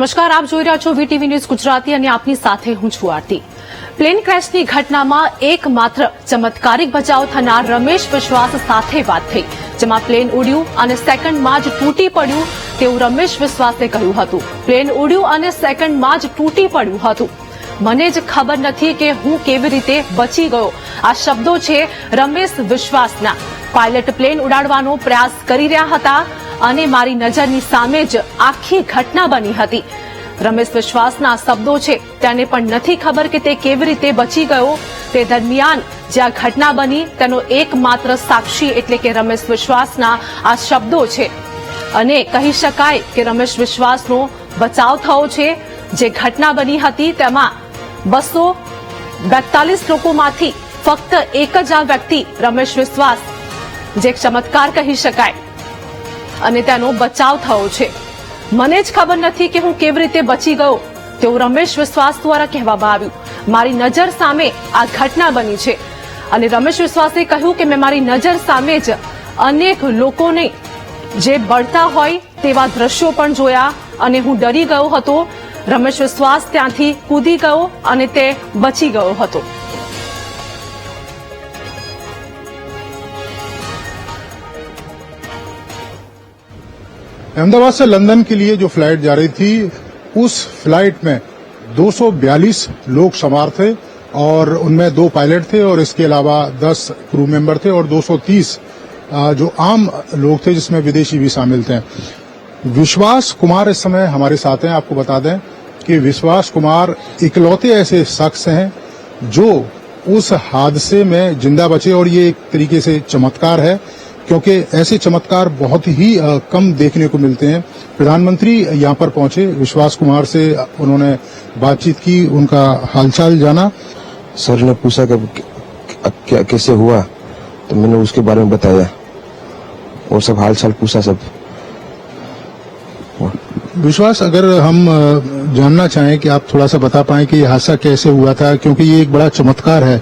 નમસ્કાર, આપ જોઈ રહ્યા છો વીટીવી ન્યૂઝ ગુજરાતી અને આપની સાથે હું છું આરતી। પ્લેન ક્રેશની ઘટનામાં એકમાત્ર ચમત્કારિક બચાવ થનાર રમેશ વિશ્વાસ સાથે વાત થઈ, જેમાં પ્લેન ઉડ્યું અને સેકન્ડમાં જ તૂટી પડ્યું તેવું રમેશ વિશ્વાસે કહ્યું હતું। પ્લેન ઉડ્યું અને સેકન્ડમાં જ તૂટી પડ્યું હતું। મને જ ખબર નથી કે હું કેવી રીતે બચી ગયો, આ શબ્દો છે રમેશ વિશ્વાસના। પાયલટ પ્લેન ઉડાડવાનો પ્રયાસ કરી રહ્યા હતા અને મારી નજરની સામે જ આખી ઘટના બની હતી। રમેશ વિશ્વાસના શબ્દો છે, તેને પણ નથી ખબર કે તે કેવી રીતે બચી ગયો। તે દરમિયાન જે આ ઘટના બની તેનો એકમાત્ર સાક્ષી એટલે કે રમેશ વિશ્વાસના આ શબ્દો છે અને કહી શકાય કે રમેશ વિશ્વાસનો બચાવ થયો છે। જે ઘટના બની હતી તેમાં 242 લોકોમાંથી ફક્ત એક જ આ વ્યક્તિ રમેશ વિશ્વાસ, જે ચમત્કાર કહી શકાય અને તેનો બચાવ થયો છે। મને જ ખબર નથી કે હું કેવી રીતે બચી ગયો તેવું રમેશ વિશ્વાસ દ્વારા કહેવામાં આવ્યું। મારી નજર સામે આ ઘટના બની છે અને રમેશ વિશ્વાસે કહ્યું કે મેં મારી નજર સામે જ અનેક લોકોને જે બળતા હોય તેવા દ્રશ્યો પણ જોયા અને હું ડરી ગયો હતો। રમેશ વિશ્વાસ ત્યાંથી કૂદી ગયો અને તે બચી ગયો હતો। अहमदाबाद से लंदन के लिए जो फ्लाइट जा रही थी, उस फ्लाइट में 242 लोग सवार थे और उनमें 2 पायलट थे और इसके अलावा 10 क्रू मेंबर थे और 230 जो आम लोग थे जिसमें विदेशी भी शामिल थे। विश्वास कुमार इस समय हमारे साथ हैं। आपको बता दें कि विश्वास कुमार इकलौते ऐसे शख्स हैं जो उस हादसे में जिंदा बचे और ये एक तरीके से चमत्कार है, क्योंकि ऐसे चमत्कार बहुत ही कम देखने को मिलते हैं। प्रधानमंत्री यहां पर पहुंचे, विश्वास कुमार से उन्होंने बातचीत की, उनका हालचाल जाना। सर ने पूछा कि क्या कैसे हुआ, तो मैंने उसके बारे में बताया और सब हालचाल पूछा सब। विश्वास, अगर हम जानना चाहें कि आप थोड़ा सा बता पाएं कि ये हादसा कैसे हुआ था, क्योंकि ये एक बड़ा चमत्कार है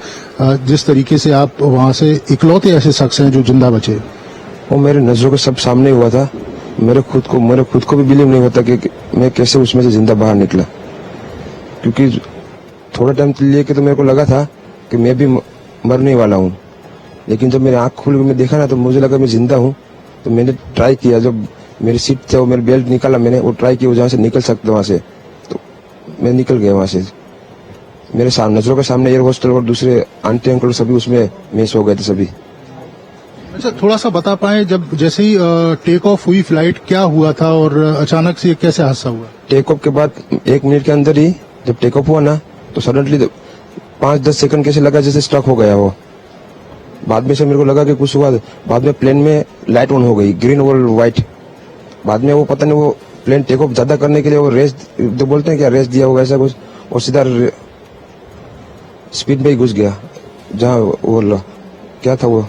जिस तरीके से आप वहां से इकलौते ऐसे शख्स हैं जो जिंदा बचे। वो मेरे नजरों के सब सामने हुआ था। मेरे खुद को भी बिलीव नहीं होता कि मैं कैसे उसमें से जिंदा बाहर निकला, क्योंकि थोड़ा टाइम लिए के तो मेरे को लगा था कि मैं भी मरने वाला हूँ, लेकिन जब मेरी आंख खुल के मैं देखा ना तो मुझे लगा मैं जिंदा हूँ। तो मैंने ट्राई किया, जब मेरी सीट थे वो मेरे बेल्ट निकाला, मैंने वो ट्राई किया जहाँ से निकल सकता वहां से, तो मैं निकल गया वहां से। मेरे सामने नजरों के सामने एयर होस्टल और दूसरे आंटी अंकल सभी उसमें मिस हो गए थे सभी। अच्छा, थोड़ा सा बता पाएं, जब जैसे ही टेक ऑफ हुई फ्लाइट, क्या हुआ था और अचानक से कैसे हादसा हुआ? टेक ऑफ के बाद 1 मिनट के अंदर ही जब टेक ऑफ हुआ ना, तो सडनली 5-10 सेकंड कैसे लगा जैसे स्ट्रक हो गया वो। बाद में से मेरे को लगा कि कुछ हुआ। बाद में प्लेन में लाइट ऑन हो गई, ग्रीन और व्हाइट। बाद में वो पता नहीं वो प्लेन टेक ऑफ ज्यादा करने के लिए वो रेस जो बोलते हैं क्या, रेस दिया होगा ऐसा कुछ, और सीधा स्पीड में ही घुस गया जहाँ वो क्या था वो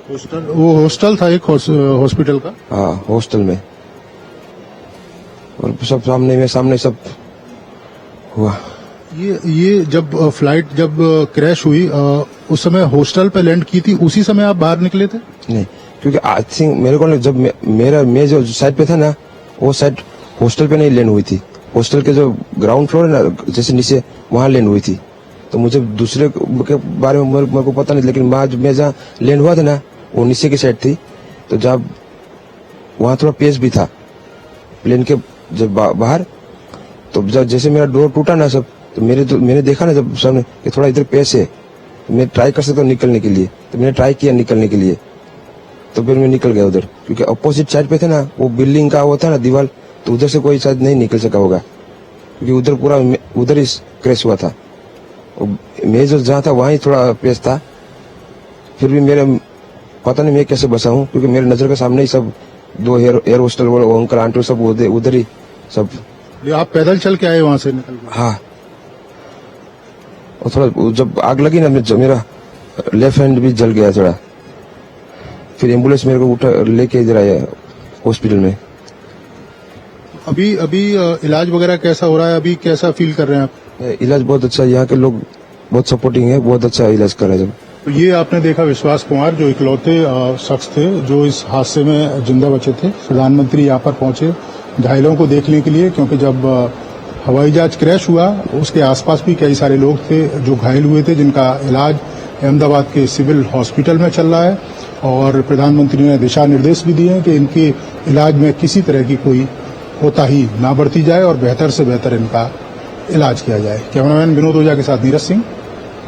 हॉस्टल था, एक हॉस्पिटल का। हाँ, हॉस्टल में, और सब सामने सब हुआ। ये जब फ्लाइट जब क्रैश हुई, उस समय हॉस्टल पे लैंड की थी, उसी समय आप बाहर निकले थे? नहीं, क्योंकि आई थिंक मेरे को जब मैं जो साइड पे था ना, वो साइड हॉस्टल पे नहीं लैंड हुई थी। हॉस्टल के जो ग्राउंड फ्लोर है ना, जैसे नीचे, वहां लैंड हुई थी। तो मुझे दूसरे के बारे में मेरे को पता नहीं, लेकिन मैं जहाँ लैंड हुआ था ना, वो नीचे की साइड थी। तो जब वहां थोड़ा पेस भी था प्लेन के जब बाहर, तो जब जैसे मेरा डोर टूटा ना सब, तो मैंने देखा ना जब सामने कि थोड़ा इधर पेस है, तो मैं ट्राई कर सकता हूँ निकलने के लिए। तो मैंने ट्राई किया निकलने के लिए, तो फिर मैं निकल गया उधर, क्योंकि अपोजिट साइड पे थे ना, वो बिल्डिंग का वो था ना दीवार, तो उधर से कोई शायद नहीं निकल सका होगा, क्योंकि उधर पूरा उधर ही क्रैश हुआ था। मैं जो जहाँ था वहीं थोड़ा पेस था। फिर भी मेरे पता नहीं मैं कैसे बचा हूँ, क्योंकि मेरे नजर के सामने ही सब 2 एयर होस्टल अंकल आंटी सब उधर ही सब। आप पैदल चल के आए वहां से निकल के? हाँ, और थोड़ा जब आग लगी ना, मेरा लेफ्ट हैंड भी जल गया थोड़ा। फिर एम्बुलेंस मेरे को उठा लेके इधर आया हॉस्पिटल में। अभी इलाज वगैरह कैसा हो रहा है? अभी कैसा फील कर रहे हैं आप? इलाज बहुत अच्छा है, यहाँ के लोग बहुत सपोर्टिंग है, बहुत अच्छा इलाज कर रहे हैं। तो ये आपने देखा विश्वास कुमार, जो इकलौते शख्स थे जो इस हादसे में जिंदा बचे थे। प्रधानमंत्री यहाँ पर पहुंचे, घायलों को देखने के लिए, क्योंकि जब हवाई जहाज क्रैश हुआ उसके आसपास भी कई सारे लोग थे जो घायल हुए थे, जिनका इलाज अहमदाबाद के सिविल हॉस्पिटल में चल रहा है। और प्रधानमंत्री ने दिशा निर्देश भी दिए हैं कि इनके इलाज में किसी तरह की कोई कोताही ना बरती जाए और बेहतर से बेहतर इनका इलाज किया जाए। कैमरामैन विनोद ओझा के साथ नीरज सिंह,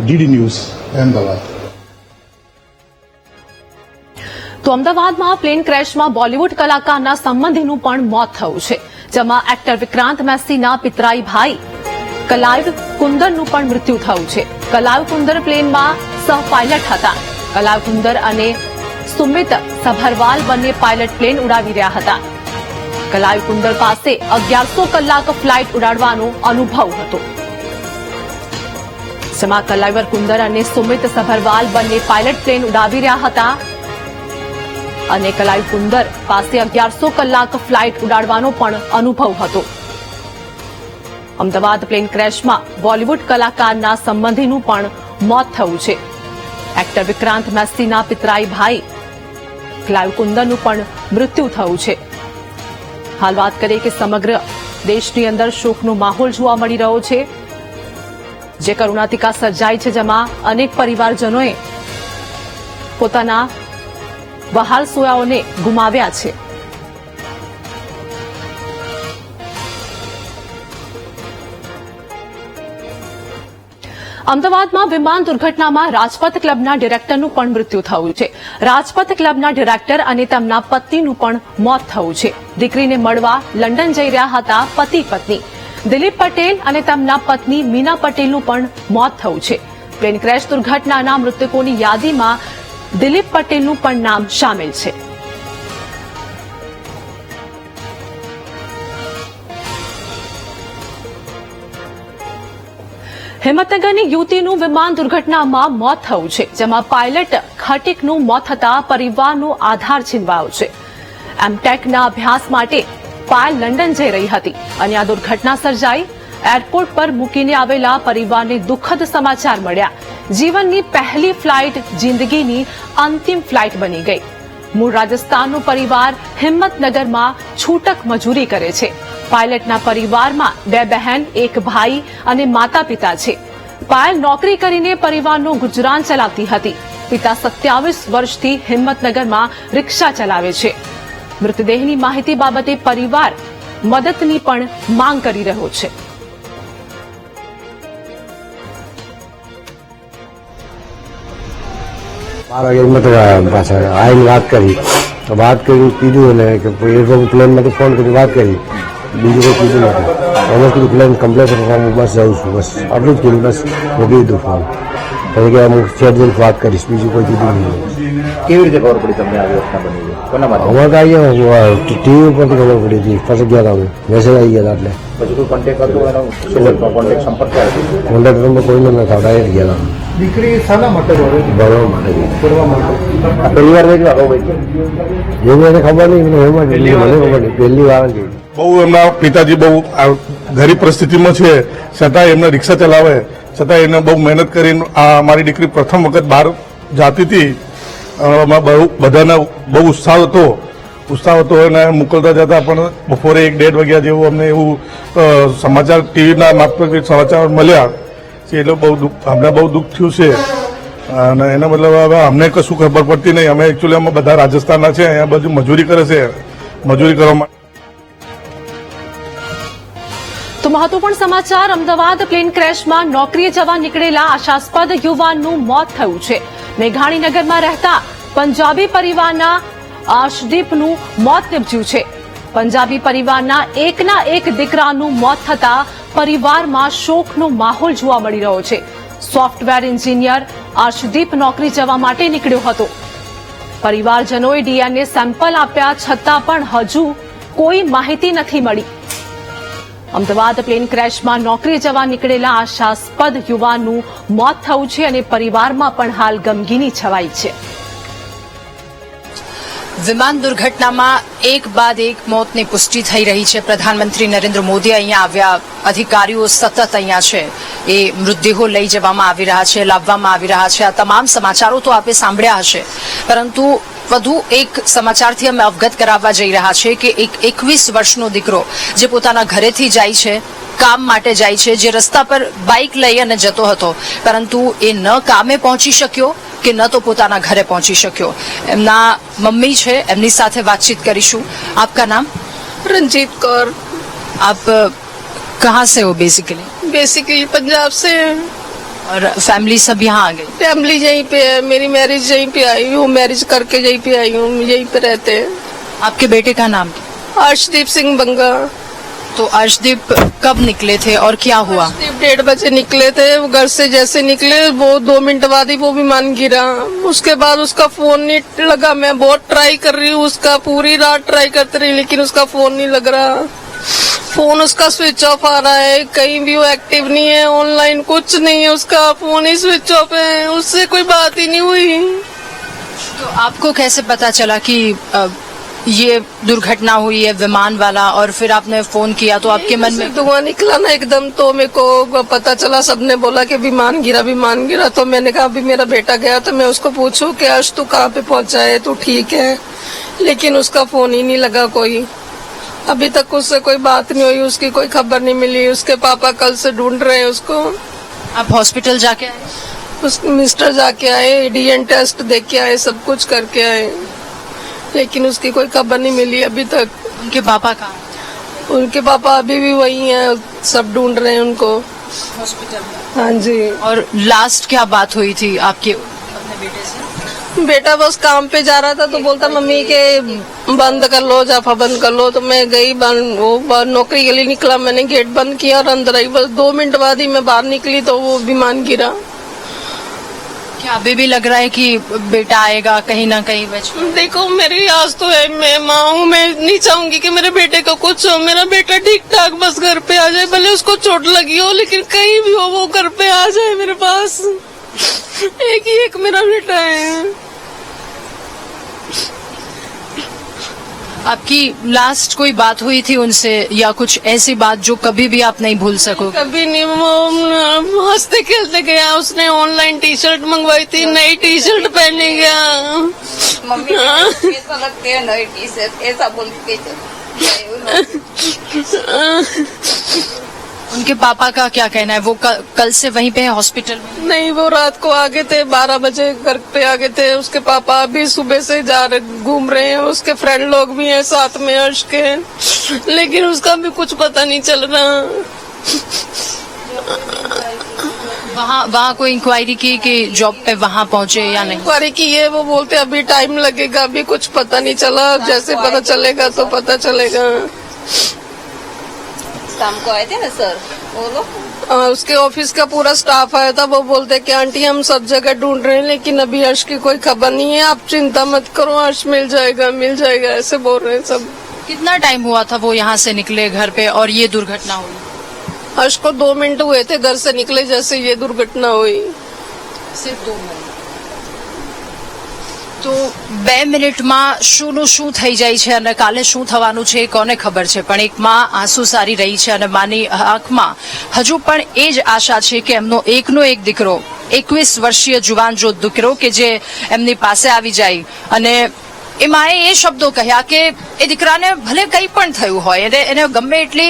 डीडी न्यूज, अहमदाबाद। તો અમદાવાદમાં પ્લેન ક્રેશમાં બોલિવૂડ કલાકારના સંબંધીનું પણ મોત થયું છે, જેમાં એક્ટર વિક્રાંત મેસીના પિતરાઈ ભાઈ કલાઇવ કુંદરનું પણ મૃત્યુ થયું છે। કલાઇવ કુંદર પ્લેનમાં સહ પાયલટ હતા। કલાઇવ કુંદર અને સુમિત સભરવાલ બંને પાયલટ પ્લેન ઉડાવી રહ્યા હતા। કલાઇવ કુંદર પાસે 1100 કલાક ફ્લાઇટ ઉડાડવાનો અનુભવ હતો, જેમાં કલાઇવર કુંદર અને સુમિત સભરવાલ બંને પાયલટ પ્લેન ઉડાવી રહ્યા હતા અને કલાઇવ કુંદર પાસે 1100 કલાક ફ્લાઇટ ઉડાડવાનો પણ અનુભવ હતો। અમદાવાદ પ્લેન ક્રેશમાં બોલિવૂડ કલાકારના સંબંધીનું પણ મોત થયું છે। એક્ટર વિક્રાંત મેસીના પિતરાઈ ભાઈ કલાઇવ કુંદરનું પણ મૃત્યુ થયું છે। હાલ વાત કરીએ કે સમગ્ર દેશની અંદર શોકનો માહોલ જોવા મળી રહ્યો છે, જે કરુણાતિકા સર્જાઈ છે, જેમાં અનેક પરિવારજનોએ પોતાના વહાલ સોયાઓને ગુમાવ્યા છે। અમદાવાદમાં વિમાન દુર્ઘટનામાં રાજપથ ક્લબના ડિરેક્ટરનું પણ મૃત્યુ થયું છે। રાજપથ ક્લબના ડિરેક્ટર અને તેમના પત્નીનું પણ મોત થયું છે। દીકરીને મળવા લંડન જઈ રહ્યા હતા પતિ પત્ની દિલીપ પટેલ અને તેમના પત્ની મીના પટેલનું પણ મોત થયું છે। પ્લેન ક્રેશ દુર્ઘટનાના મૃતકોની યાદીમાં દિલીપ પટેલનું પણ નામ શામેલ છે। હિંમતનગરની યુવતીનું વિમાન દુર્ઘટનામાં મોત થયું છે, જેમાં પાયલટ ખટીકનું મોત થતા પરિવારનો આધાર છીનવાયો છે। એમટેકના અભ્યાસ માટે પાયલ લંડન જઈ રહી હતી અને આ દુર્ઘટના સર્જાઈ। એરપોર્ટ પર મૂકીને આવેલા પરિવારને દુઃખદ સમાચાર મળ્યા। જીવનની પહેલી ફ્લાઇટ જિંદગીની અંતિમ ફ્લાઇટ બની ગઈ। મૂળ રાજસ્થાનનો પરિવાર હિંમતનગરમાં છૂટક મજૂરી કરે છે। પાયલટના પરિવારમાં 2 બહેન, 1 ભાઈ અને માતા પિતા છે। પાયલ નોકરી કરીને પરિવારનું ગુજરાન ચલાવતી હતી। પિતા 27 વર્ષથી હિંમતનગરમાં રિક્ષા ચલાવે છે। મૃતદેહની માહિતી બાબતે પરિવાર મદદની પણ માંગ કરી રહ્યો છે। મારા હિંમતનગર પાછા આવીને વાત કરી તો વાત કરી કીધું એને કે પ્લેનમાંથી ફોન કરી વાત કરી, બીજું કોઈ કીધું નથી। અમે કીધું પ્લેન કમ્પ્લેટ બસ જાઉં છું, બસ આટલું જ કીધું, બસ મૂકી દીધું ફોન। પછી કે હું છેડજન વાત કરીશ, બીજું કોઈ કીધું નહીં। કેવી રીતે ખબર પડી તમને આવી ઘટના બની છે? કોના માટે? અમારે તો આવી ટીવી ઉપરથી ખબર પડી હતી, પછી ગયા હતા અમે, મેસેજ આવી ગયા હતા એટલે પછી કોઈ કોન્ટેક્ટ હતો એનો? કોન્ટેક્ટ સંપર્ક થયો? કોન્ટેક્ટ નંબર કોઈને નથી આવતા, ડાયરેક્ટ ગયા હતા। દીકરી શાના માટે ભરવા માટે પરિવાર વેચવા કહો ભાઈ જે મને ખબર નહીં, મને ખબર નહીં, પહેલી વાર જ બહુ એમના પિતાજી બહુ ગરીબ પરિસ્થિતિમાં છે, છતાં એમને રિક્ષા ચલાવે, છતાં એને બહુ મહેનત કરીને આ મારી દીકરી પ્રથમ વખત બહાર જાતી હતી। બધાને બહુ ઉત્સાહ હતો એને મોકલતા જતા, પણ બપોરે 1-1.5 વાગ્યા જેવું અમને એવું સમાચાર ટીવીના મારફતે સમાચાર મળ્યા છે, એટલે અમને બહુ દુઃખ થયું છે। અને એના મતલબ હવે અમને કશું ખબર પડતી નહીં। અમે એકચ્યુઅલી અમે બધા રાજસ્થાનના છે, અહીંયા બધું મજૂરી કરે છે, મજૂરી કરવા માટે। તો મહત્વપૂર્ણ સમાચાર, અમદાવાદ પ્લેન ક્રેશમાં નોકરીએ જવા નીકળેલા આશાસ્પદ યુવાનનું મોત થયું છે। મેઘાણીનગરમાં રહેતા પંજાબી પરિવારના આશદીપનું મોત નીપજ્યું છે। પંજાબી પરિવારના એકના એક દીકરાનું મોત થતા પરિવારમાં શોકનો માહોલ જોવા મળી રહ્યો છે। સોફ્ટવેર એન્જિનિયર આશદીપ નોકરી જવા માટે નીકળ્યો હતો। પરિવારજનોએ ડીએનએ સેમ્પલ આપ્યા છતાં પણ હજુ કોઈ માહિતી નથી મળી। અમદાવાદ પ્લેન ક્રેશમાં નોકરી જવા નીકળેલા આશાસ્પદ યુવાનનું મોત થયું છે અને પરિવારમાં પણ હાલ ગમગીની છવાઈ છે। વિમાન દુર્ઘટનામાં એક બાદ એક મોતની પુષ્ટિ થઈ રહી છે। પ્રધાનમંત્રી નરેન્દ્ર મોદી અહીંયા આવ્યા, અધિકારીઓ સતત અહીંયા છે। એ મૃતદેહો લઈ જવામાં આવી રહ્યા છે, લાવવામાં આવી રહ્યા છે. આ તમામ સમાચારો તો આપે સાંભળ્યા હશે, પરંતુ વધુ એક સમાચારથી અમે અવગત કરાવવા જઈ રહ્યા છે કે એક 21 વર્ષનો દીકરો જે પોતાના ઘરેથી જાય છે, કામ માટે જાય છે, જે રસ્તા પર બાઇક લઈ અને જતો હતો, પરંતુ એ ન કામે પહોંચી શક્યો કે ન તો પોતાના ઘરે પહોંચી શક્યો. એમના મમ્મી છે, એમની સાથે વાતચીત કરીશું. આપકા નામ? रंजीत कौर. आप कहाँ से हो बेसिकली? बेसिकली पंजाब से है. और फैमिली सब यहाँ आ गई? फैमिली यहीं पे है, मेरी मैरिज यहीं पे आई हूँ, मैरिज करके यहीं पे आई हूँ, यहीं पे रहते हैं. आपके बेटे का नाम क्या? अर्शदीप सिंह बंगा. तो अर्शदीप कब निकले थे और क्या हुआ? अर्शदीप 1:30 बजे निकले थे. वो घर से जैसे निकले वो 2 मिनट बाद ही वो विमान गिरा. उसके बाद उसका फोन नहीं लगा. मैं बहुत ट्राई कर रही हूँ उसका, पूरी रात ट्राई करते रही, लेकिन उसका फोन नहीं लग रहा. फोन उसका स्विच ऑफ आ रहा है, कहीं भी वो एक्टिव नहीं है, ऑनलाइन कुछ नहीं है, उसका फोन ही स्विच ऑफ है. उससे कोई बात ही नहीं हुई. तो आपको कैसे पता चला कि ये दुर्घटना हुई है विमान वाला, और फिर आपने फोन किया तो आपके मन में धुआं निकला ना एकदम, तो मेरे को पता चला. सबने बोला कि विमान गिरा, विमान गिरा. तो मैंने कहा अभी मेरा बेटा गया तो मैं उसको पूछूं कि आज तू कहाँ पे पहुंचा है, तू ठीक है? लेकिन उसका फोन ही नहीं लगा कोई. अभी तक उससे कोई बात नहीं हुई, उसकी कोई खबर नहीं मिली. उसके पापा कल से ढूंढ रहे हैं उसको. आप हॉस्पिटल जाके आए? उस मिस्टर जाके आए, डीएन टेस्ट देख के आए, सब कुछ करके आए, लेकिन उसकी कोई खबर नहीं मिली अभी तक. उनके पापा कहाँ? उनके पापा अभी भी वही हैं, सब ढूंढ रहे हैं उनको हॉस्पिटल में. हाँ जी. और लास्ट क्या बात हुई थी आपके अपने बेटे से? बेटा बस काम पे जा रहा था तो बोलता मम्मी के बंद कर लो, जाफा बंद कर लो. तो मैं गई, नौकरी के लिए निकला, मैंने गेट बंद किया और अंदर आई. बस 2 मिनट बाद ही मैं बाहर निकली तो वो विमान गिरा. क्या अभी भी लग रहा है कि बेटा आएगा कहीं ना कहीं बच? देखो मेरी आस तो है, मैं माँ हूँ, मैं नहीं चाहूंगी कि मेरे बेटे को कुछ हो. मेरा बेटा ठीक ठाक बस घर पे आ जाए, भले उसको चोट लगी हो, लेकिन कहीं भी हो वो घर पे आ जाए मेरे पास. एक ही एक मेरा बेटा है. आपकी लास्ट कोई बात हुई थी उनसे, या कुछ ऐसी बात जो कभी भी आप नहीं भूल सकोगे? कभी नहीं. वो हंसते खेलते गया. उसने ऑनलाइन टी शर्ट मंगवाई थी, नई टी शर्ट पहने गया. मम्मी ऐसा लगते है नई टी शर्ट, ऐसा बोलती थी. उनके पापा का क्या कहना है? वो कल से वहीं पे है हॉस्पिटल में? नहीं, वो रात को आ गए थे, 12 बजे घर पे आ गए थे. उसके पापा अभी सुबह से जा रहे, घूम रहे हैं. उसके फ्रेंड लोग भी हैं साथ में, अर्श के, लेकिन उसका भी कुछ पता नहीं चल रहा. वहाँ कोई इंक्वायरी की कि जॉब पे वहाँ पहुँचे या नहीं? इंक्वायरी की है, वो बोलते अभी टाइम लगेगा, अभी कुछ पता नहीं चला. जैसे पता चलेगा तो पता चलेगा. शाम को आए थे ना सर वो लोग, उसके ऑफिस का पूरा स्टाफ आया था. वो बोलते कि आंटी हम सब जगह ढूंढ रहे हैं, लेकिन अभी अर्श की कोई खबर नहीं है, आप चिंता मत करो, अर्श मिल जाएगा, मिल जाएगा, ऐसे बोल रहे हैं सब. कितना टाइम हुआ था वो यहाँ से निकले घर पे और ये दुर्घटना हुई? अर्श को 2 मिनट हुए थे घर से निकले जैसे ये दुर्घटना हुई. सिर्फ 2 मिनट. તો 2 મિનિટમાં શુંનું શું થઈ જાય છે અને કાલે શું થવાનું છે કોને ખબર છે, પણ એક માં આંસુ સારી રહી છે અને માની આંખમાં હજુ પણ એ જ આશા છે કે એમનો એકનો એક દીકરો, 21 વર્ષીય જુવાન જો દીકરો કે જે એમની પાસે આવી જાય. અને એ માએ એ શબ્દો કહ્યા કે એ દીકરાને ભલે કંઈ પણ થયું હોય, એને ગમે એટલી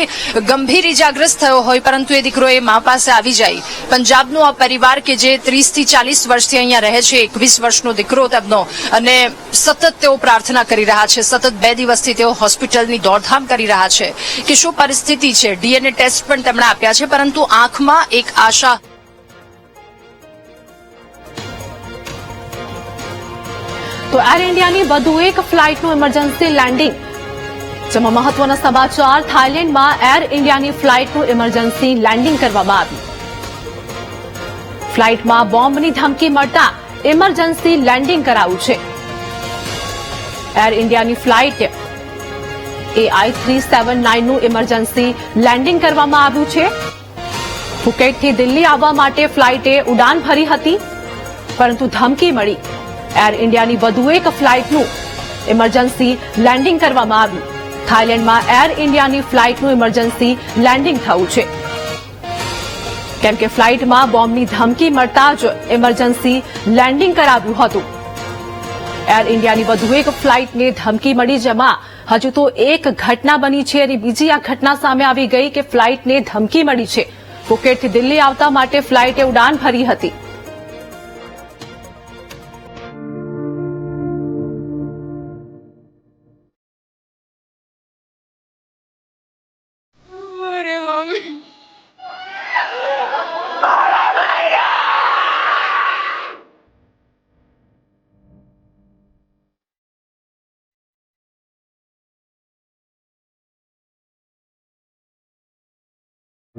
ગંભીર ઇજાગ્રસ્ત થયો હોય, પરંતુ એ દીકરો એ મા પાસે આવી જાય. પંજાબનો આ પરિવાર કે જે 30 થી 40 વર્ષથી અહીંયા રહે છે, 21 વર્ષનો દીકરો તેમનો, અને સતત તેઓ પ્રાર્થના કરી રહ્યા છે, સતત 2 દિવસથી તેઓ હોસ્પિટલની દોડધામ કરી રહ્યા છે કે શું પરિસ્થિતિ છે. ડીએનએ ટેસ્ટ પણ તેમણે આપ્યા છે, પરંતુ આંખમાં એક આશા. તો એર ઇન્ડિયાની વધુ એક ફ્લાઇટનું ઇમરજન્સી લેન્ડિંગ. જેમાં મહત્વના સમાચાર, થાઇલેન્ડમાં એર ઇન્ડિયાની ફ્લાઇટનું ઇમરજન્સી લેન્ડિંગ કરવામાં આવ્યું. ફ્લાઇટમાં બોમ્બની ધમકી મળતા ઇમરજન્સી લેન્ડિંગ કરાયું છે. એર ઇન્ડિયાની ફ્લાઇટ AI 379નું ઇમરજન્સી લેન્ડિંગ કરવામાં આવ્યું છે. ફુકેટથી દિલ્હી આવવા માટે ફ્લાઇટે ઉડાન ભરી હતી, પરંતુ ધમકી મળી એર ઇન્ડિયાની વધુ એક ફ્લાઇટનું ઇમરજન્સી લેન્ડિંગ કરવામાં આવ્યું. થાઇલેન્ડમાં એર ઇન્ડિયાની ફ્લાઇટનું ઇમરજન્સી લેન્ડિંગ થયું છે. કેમ કે ફ્લાઇટમાં બોમ્બની ધમકી મળતા જ ઇમરજન્સી લેન્ડિંગ કરાવ્યું હતું. એર ઇન્ડિયાની વધુ એક ફ્લાઇટને ધમકી મળી, જેમાં હજુ તો એક ઘટના બની છે અને બીજી આ ઘટના સામે આવી ગઈ કે ફ્લાઇટને ધમકી મળી છે. ફુકેટથી દિલ્હી આવતા માટે ફ્લાઇટે ઉડાન ભરી હતી.